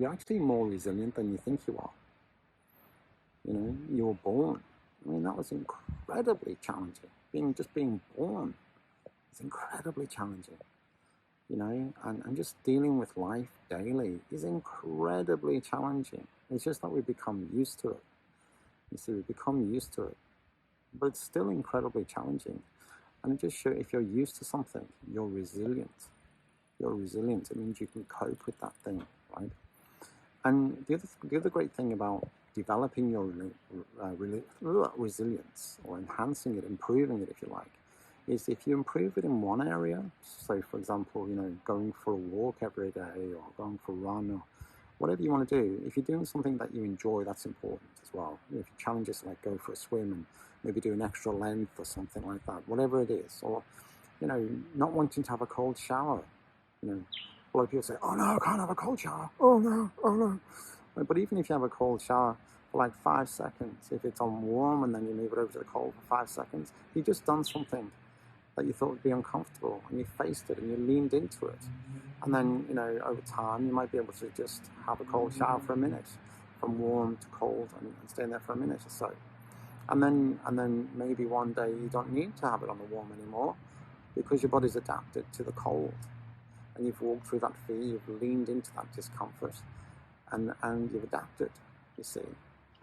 you're actually more resilient than you think you are. You know, you were born. I mean, that was incredibly challenging. Just being born is incredibly challenging. You know, and just dealing with life daily is incredibly challenging. It's just that we become used to it. You see, we become used to it, but it's still incredibly challenging. And it just shows if you're used to something, you're resilient. You're resilient. It means you can cope with that thing, right? And the other great thing about developing your resilience, or enhancing it, improving it, if you like, is if you improve it in one area. So, for example, you know, going for a walk every day, or going for a run, or whatever you want to do. If you're doing something that you enjoy, that's important as well. If you challenge yourself, like go for a swim and maybe do an extra length or something like that, whatever it is, or you know, not wanting to have a cold shower. You know, a lot of people say, "Oh no, I can't have a cold shower. Oh no, oh no." But even if you have a cold shower for like 5 seconds, if it's on warm and then you move it over to the cold for 5 seconds, you've just done something that you thought would be uncomfortable, and you faced it and you leaned into it. And then, you know, over time, you might be able to just have a cold shower for a minute, from warm to cold, and stay in there for a minute or so. And then maybe one day you don't need to have it on the warm anymore, because your body's adapted to the cold, and you've walked through that fear, you've leaned into that discomfort, and you've adapted, you see.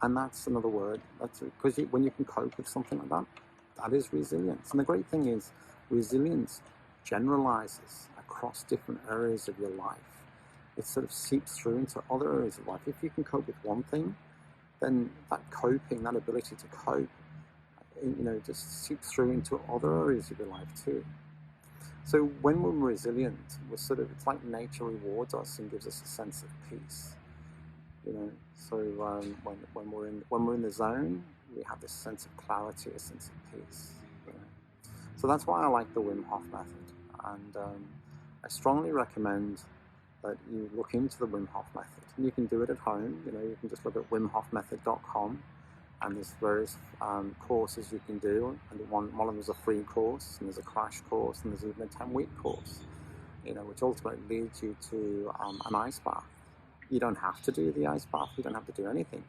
And that's another word. That's because when you can cope with something like that, that is resilience. And the great thing is, resilience generalizes across different areas of your life. It sort of seeps through into other areas of life. If you can cope with one thing, then that coping, that ability to cope, you know, just seeps through into other areas of your life too. So when we're resilient, it's like nature rewards us and gives us a sense of peace. You know, so when we're in the zone, we have this sense of clarity, a sense of peace. You know? So that's why I like the Wim Hof method, and I strongly recommend that you look into the Wim Hof method. And you can do it at home. You know, you can just look at wimhofmethod.com, and there's various courses you can do. And one of them is a free course, and there's a crash course, and there's even a 10-week course. You know, which ultimately leads you to an ice bath. You don't have to do the ice bath. You don't have to do anything.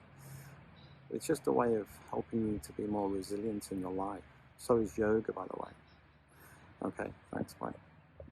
It's just a way of helping you to be more resilient in your life. So is yoga, by the way. Okay, thanks, bye.